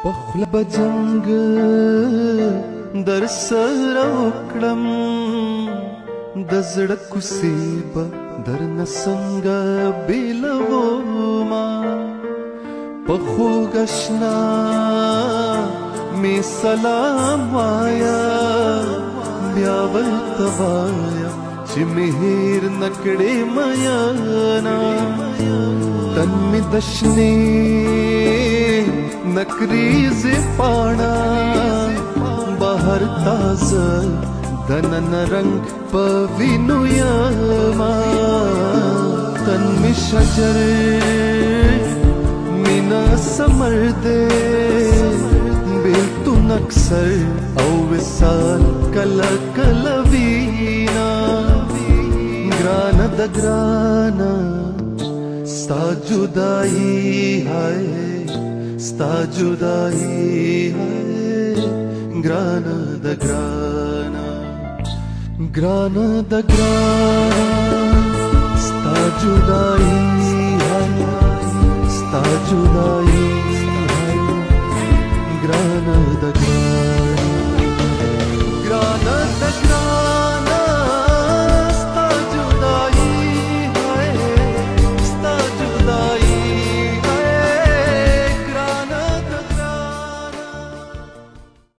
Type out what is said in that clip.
پخل بجنگ در سر وکړم د زړه کوسیبه در نسنګ بیلوما پخو گشنا می سلام وایا بیا ولتوایا چې مهر نکړې میانا تن می دشنی نکریز پانا بهر تازه دنن رنگ پوینو یما تن می شجر مینا سمر دے بیلتون اکثر او وصال کلا کلا وینا گرانا دا گرانا ستا جدائی ہے ستا جدائی ہے گرانا دا گرانا گرانا دا گرانا ستا جدائی ہے ستا جدائی ہے گرانا دا گرانا